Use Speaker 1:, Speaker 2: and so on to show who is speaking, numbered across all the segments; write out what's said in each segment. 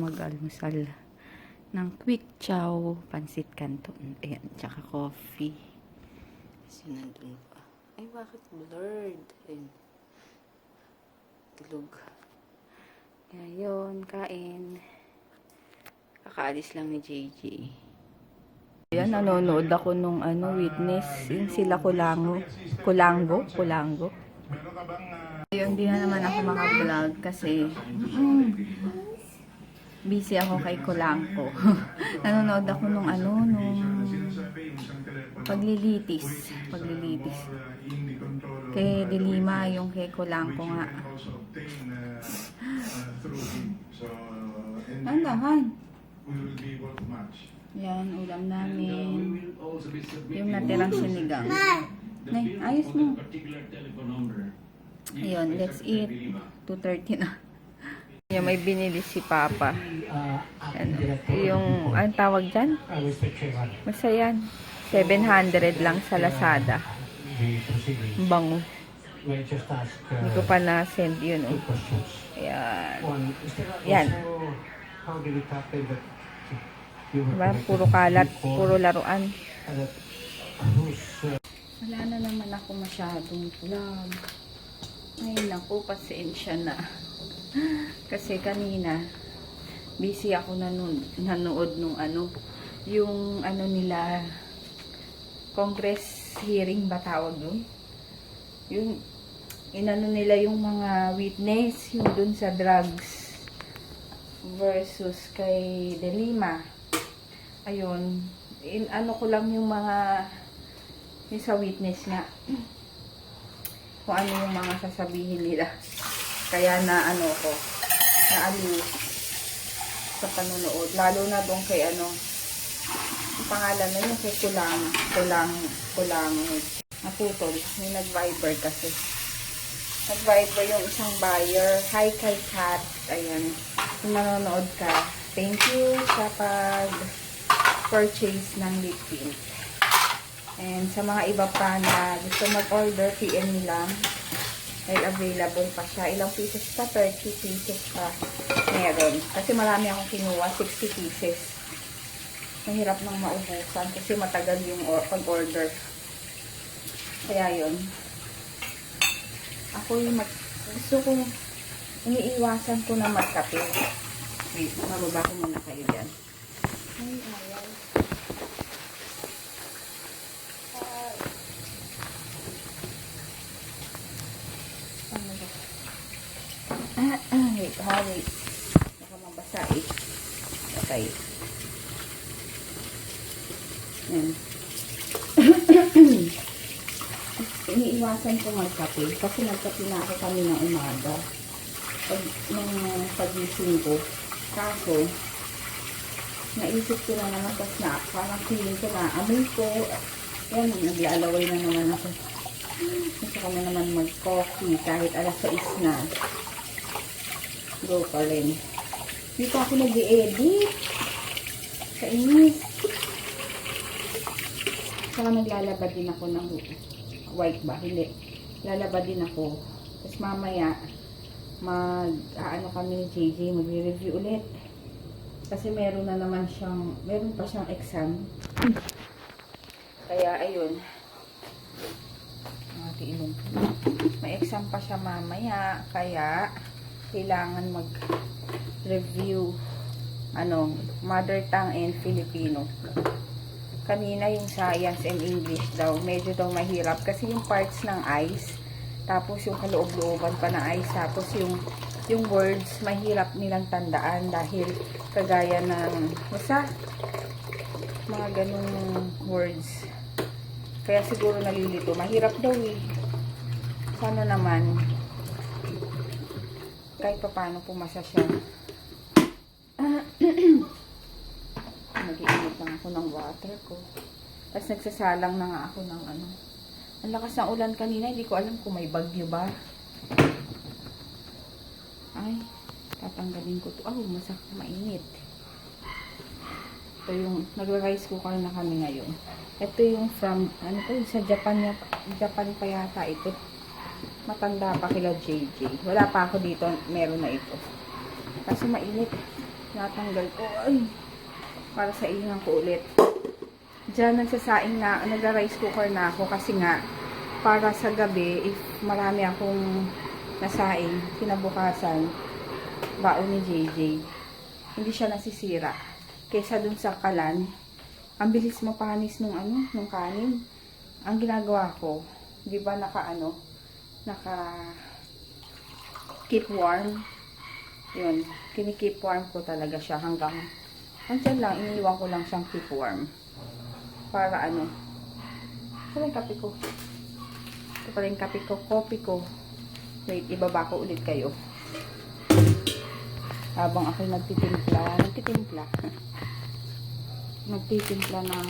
Speaker 1: mag-almusal ng quick chow, pansit canton. Ayan, tsaka coffee. Kasi nandun pa. Ay, bakit blurred? Ayan. Tulog. Kaya yun, kain. Kakaalis lang ni JJ. Ayan, nanonood ako nung Witness. Yung sila Kulango. Kulango? Ayun, di na naman ako maka-vlog kasi busy ako kay Kulango. Nanonood ako nung paglilitis. Kay Dilima, yung kay Kulango nga. Andahan. Yan, ulam namin. Yung natirang sinigang. Nay, ayos mo. Ayun, let's eat. 2:30 na. Yung may binili si Papa. Yung, anong tawag dyan? Basta yan. 700 lang sa Lazada. Bango. Hindi ko pa na-send yun. Oh. Ayan. Yan. Diba? Puro kalat, puro laruan. Wala na naman ako masyadong vlog. Ay, naku, pasensya na. Kasi kanina, busy ako nanood nung yung nila, Congress hearing ba tawag doon? Yung, nila yung mga witness, yung dun sa drugs versus kay Dilima. Ayun, ko lang yung mga, yung sa witness nga. Kung ano yung mga sasabihin nila. Kaya naaliw sa panonood. Lalo na doon kay ang pangalan na yun, kay Kulang. Naputol. May nag-Viber kasi. Nag-Viber yung isang buyer. Hi kay Kat. Ayan. Kung nanonood ka, thank you sa purchase ng lip tint. And sa mga iba pa na gusto mag-order, PM lang. Dahil available pa siya. Ilang pieces pa? 30 pieces pa. Meron. Kasi marami akong kinuha. 60 pieces. Mahirap nang maubusan kasi matagal yung pag-order. Kaya yun. Ako yung gusto kong iniiwasan ko na magkape. Wait, mababa ko muna kayo dyan. Ay, ayaw. Wait. Baka mabasa eh. Okay. Yan. Iniiwasan ko magkape. Kasi nagkape na ako kami ng umaga. Pagising ko. Kaso, naisip ko na naman parang feeling ko na amoy ko. Yan, naglalaway na naman ako. Gusto ko na naman mag-coffee kahit alas 6 na. Go pa rin. Dito ako nag-i-edit. Kainis. Saka naglalaba din ako ng white ba? Hindi. Lalaba din ako. Tapos mamaya, kami ni JJ, mag-review ulit. Kasi meron pa siyang exam. Kaya, ayun. May exam pa siya mamaya. Kaya, kailangan mag-review mother tongue and Filipino. Kanina yung science and English daw, medyo daw mahirap kasi yung parts ng eyes, tapos yung kaloob-looban pa na eyes, tapos yung words mahirap nilang tandaan dahil kagaya ng mga ganung words. Kaya siguro nalilito. Mahirap daw eh. Sana naman kahit pa paano pumasa siya. Nag-iinit lang ako ng water ko. Tapos nagsasalang na nga ako ng Ang lakas ng ulan kanina. Hindi ko alam kung may bagyo ba. Ay, tatanggalin ko to. Mainit. Ito yung, nag-rice cooker na kami ngayon. Ito yung from, sa Japan pa yata ito. Matanda pa kila JJ. Wala pa ako dito, meron na ito. Kasi mainit. Natanggal ko. Ay, para sa ilang ko ulit. Diyan nagsasaing na, nag-rice cooker na ako kasi nga, para sa gabi, if marami akong nasaing, kinabukasan, baon ni JJ. Hindi siya nasisira. Kaysa dun sa kalan, ang bilis mapanis nung nung kanin. Ang ginagawa ko, di ba naka keep warm. Yun, kini-keep warm ko talaga siya hanggang lang, iniiwan ko lang siyang keep warm. Para saan yung kape ko? Ito pala yung kape ko, coffee ko. Wait, ibaba ko ulit kayo. Habang ako'y nagtitimpla ng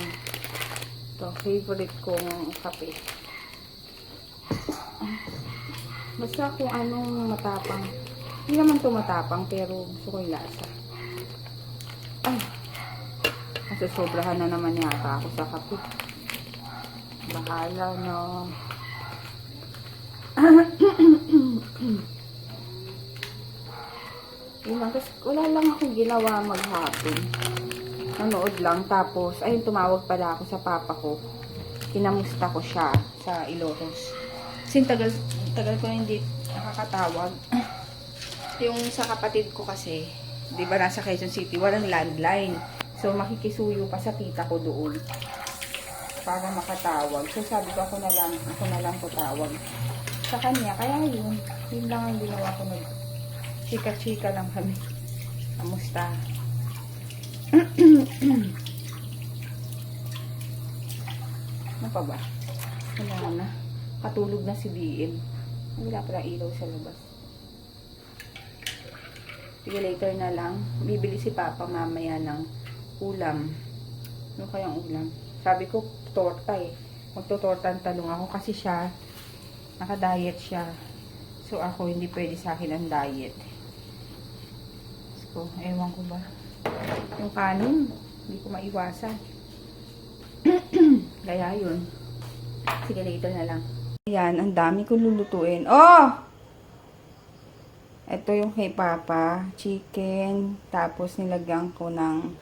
Speaker 1: favorite kong kape. Basta kung anong matapang. Hindi naman to matapang, pero gusto ko yung lasa. Ay, nasusobrahan na naman yata ako sa kape. Bahala, no. Yun lang, kasi wala lang akong ginawa maghapon. Nanood lang, tapos, ayun, tumawag pala ako sa papa ko. Kinamusta ko siya sa Ilocos. Kasi tagal ko na hindi nakakatawag. Yung sa kapatid ko kasi, di ba nasa Quezon City, walang landline. So, makikisuyo pa sa tita ko doon para makatawag. So, sabi ko, ako na lang tawag sa kanya. Kaya yun lang ang ginawa ko. Chika-chika lang kami. Kamusta? Ano pa ba? Wala na. Katulog na si BM. Wala pala ilaw sa labas. Sige, later na lang. Bibili si Papa mamaya ng ulam. Ano kayang ulam? Sabi ko, torta eh. Magtutortan talong ako kasi siya, naka-diet siya. So, ako, hindi pwede sa akin ang diet. So, ewan ko ba. Yung kanin, hindi ko maiwasan. Kaya yun. Sige, later na lang. Ayan, ang dami kong lulutuin. Oh! Ito yung kay Papa. Chicken. Tapos, nilagyan ko ng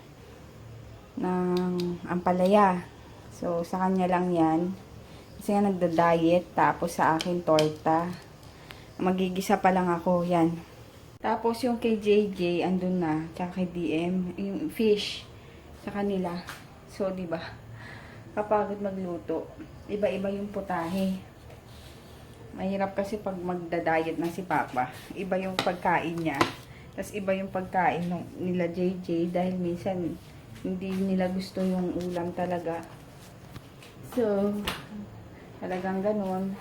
Speaker 1: ampalaya. So, sa kanya lang yan. Kasi nga nagda-diet. Tapos, sa akin, torta. Magigisa pa lang ako. Yan. Tapos, yung kay JJ, andun na. Tsaka kay DM. Yung fish. Sa kanila. So, diba? Kapagod magluto. Iba-iba yung putahe. Mahirap kasi pag magda-diet na si Papa. Iba yung pagkain niya. Tapos, iba yung pagkain nila JJ. Dahil minsan, hindi nila gusto yung ulam talaga. So, talagang ganun.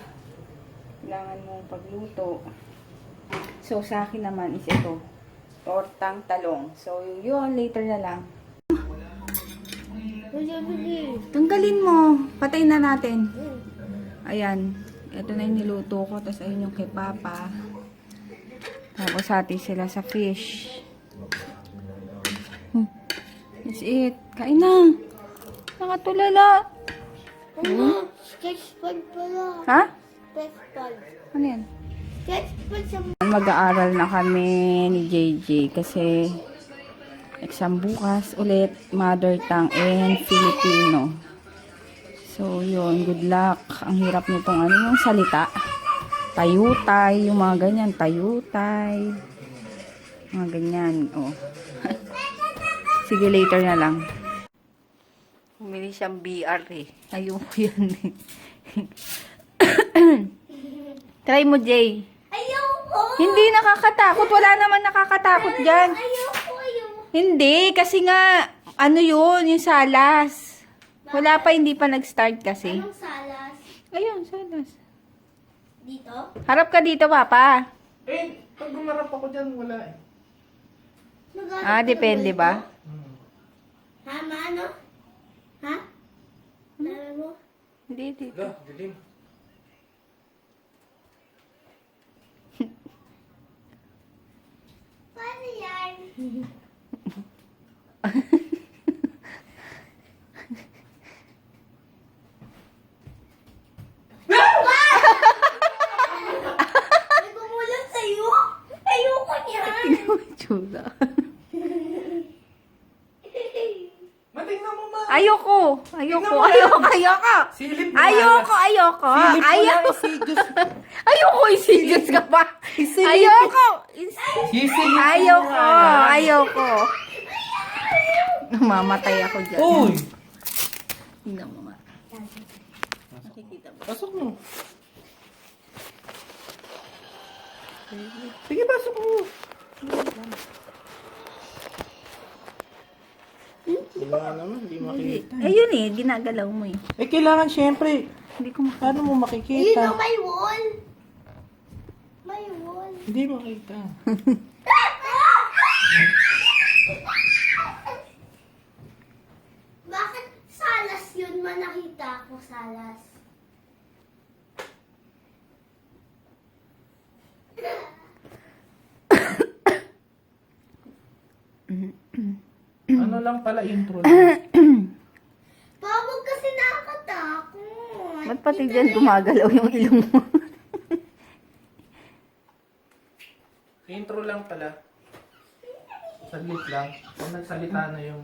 Speaker 1: Kailangan mong pagluto. So, sa akin naman is ito. Tortang talong. So, yun. Later na lang. Tanggalin mo. Patayin na natin. Ayan. Ito na yung niluto ko. Tapos, ayun yung kay Papa. Tapos, hati sila sa fish. That's it. Kain na. Nakatulala.
Speaker 2: Sketchpad pala.
Speaker 1: Ha?
Speaker 2: Sketchpad.
Speaker 1: Ano yan?
Speaker 2: Sketchpad sa...
Speaker 1: Mag-aaral na kami ni JJ kasi exam bukas ulit, mother tongue and Filipino. So, yun. Good luck. Ang hirap nitong yung salita. Tayutay. Yung mga ganyan. Tayutay. Mga ganyan. Oh. Sige, later na lang. Humili siyang BR eh. Ayoko yan eh. Try mo, Jay.
Speaker 2: Ayoko!
Speaker 1: Hindi nakakatakot. Wala naman nakakatakot dyan.
Speaker 2: Ayoko.
Speaker 1: Hindi, kasi nga, yun, yung salas. Wala pa, hindi pa nag-start kasi.
Speaker 2: Anong salas?
Speaker 1: Ayun, salas.
Speaker 2: Dito?
Speaker 1: Harap ka dito, Papa.
Speaker 3: Pag gumarap ako dyan, wala eh.
Speaker 1: Depende ba?
Speaker 2: Ha, maano? Ha? Sabi mo?
Speaker 1: Hindi, dito.
Speaker 3: Dilim.
Speaker 2: Paano yan? May gumulat sa'yo? Ayoko niyan!
Speaker 1: Tsura. Ayoko.
Speaker 3: Silip mo
Speaker 1: Ayoko.
Speaker 3: Silip mo lang,
Speaker 1: Ayoko.
Speaker 3: isidyos.
Speaker 1: Ayoko, insidious ka pa.
Speaker 3: Isilip.
Speaker 1: Ayoko.
Speaker 3: Sisilip mo
Speaker 1: Ayoko.
Speaker 3: nga.
Speaker 1: Ayoko. Mamatay ako dyan.
Speaker 3: Uy!
Speaker 1: Hindi na mama. Nakikita mo.
Speaker 3: Pasok mo. Sige, pasok mo. Wala naman, hindi makikita.
Speaker 1: Ayun eh, ginagalaw mo eh.
Speaker 3: Eh, kailangan syempre,
Speaker 1: Hindi ko
Speaker 3: paano mo
Speaker 2: Yun o,
Speaker 3: makikita?
Speaker 2: may wall. May wall.
Speaker 3: Hindi makita.
Speaker 2: Bakit salas yun? Manakita ko salas.
Speaker 3: Ano lang pala intro lang.
Speaker 2: Pawag kasi nakakatakot.
Speaker 1: Ba't pati dyan gumagalaw yung ilong mo?
Speaker 3: Intro lang pala. Saglit lang. Kung nagsalita na yung...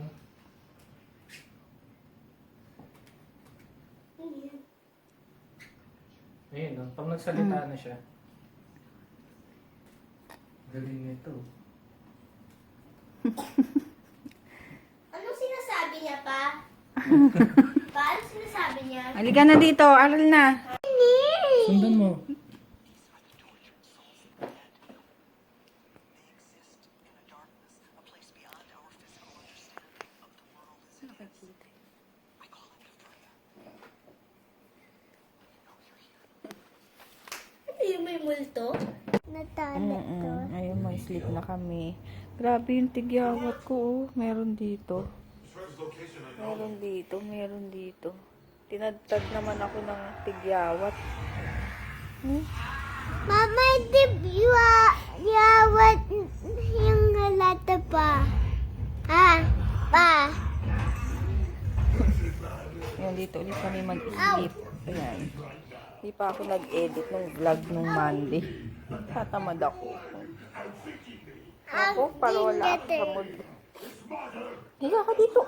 Speaker 3: Ayun, no? Pag nagsalita na siya. Galing nito.
Speaker 2: Anong sinasabi niya pa? Paano sinasabi niya?
Speaker 1: Halika na dito, aral na.
Speaker 3: Sundan mo.
Speaker 2: Ano yung may multo? Natali
Speaker 1: Ayun, may sleep na kami. Grabe yung tigyawat ko, oh. Meron dito. Meron dito. Tinadtad naman ako ng tigyawat.
Speaker 2: Mama, yawat yung halata pa. Ha? Pa?
Speaker 1: Yan, dito ulit kami mag-sleep. Ayan. Hindi pa ako nag-edit ng vlog nung Monday. Tatamad ako. Ako, para wala ako sa mood. Higa ka dito.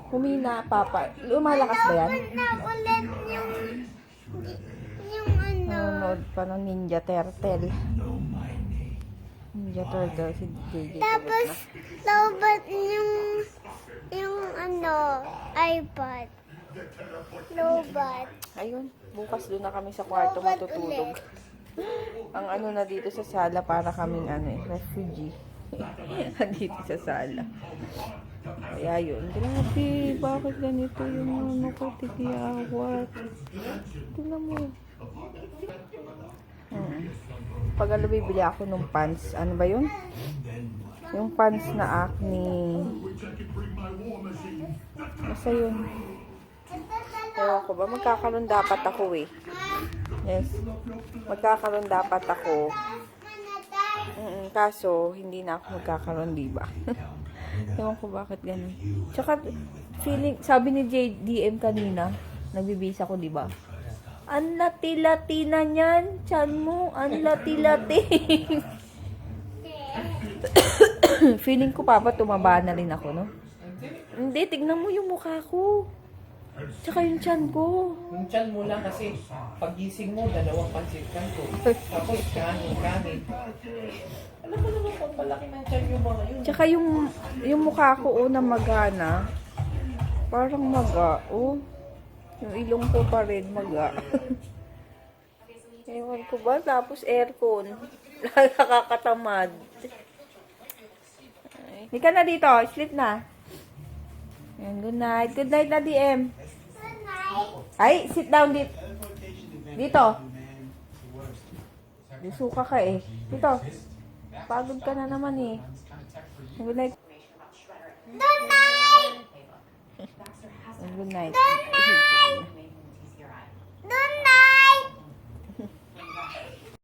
Speaker 1: Humina, papa. Lumalakas ba yan?
Speaker 2: Na ulit yung ano.
Speaker 1: Nanonood pa ng Ninja Turtle. Ninja Turtle, si JJ.
Speaker 2: Tapos, lobat yung ano, iPad. Lobat.
Speaker 1: Ayun, bukas doon na kami sa kwarto matutulog. Ang ano na dito sa sala, para kaming refugee. Dito sa sala. Kaya yun, grabe, bakit ganito yung ano ko, tigiyawat. Tingnan mo. Pag bibili ako ng pants, ano ba yun? Yung pants na Acne. Basta yun. Ewan ko ba, magkakaroon dapat ako eh. Yes. Magkakaroon dapat ako. Kaso, hindi na ako magkakaroon, diba? Ewan ko bakit ganun. Tsaka, feeling, sabi ni JDM kanina, nagbibisa ko, diba? Ang lati-lati na niyan, tiyan mo, ang lati-lati. Feeling ko, papa, tumaba na rin ako, no? Hindi, tignan mo yung mukha ko. Tsaka yung tiyan ko.
Speaker 3: Yung tiyan mo lang kasi pagising mo, dalawang pansit ko. Tapos kanin. Alam mo naman kung palaki ng tiyan yung mga yun.
Speaker 1: Tsaka yung mukha ko, na magana. Parang maga, Yung ilong ko pa rin, maga. Ewan ko ba? Tapos aircon. Nakakatamad. Hindi ka na dito. Sleep na. Ayan, good night. Good night na, DM. Ay, sit down dito. Dito. Suka ka eh. Dito. Pagod ka na naman eh. Good night.
Speaker 2: Good night!
Speaker 1: Good night.
Speaker 2: Good night!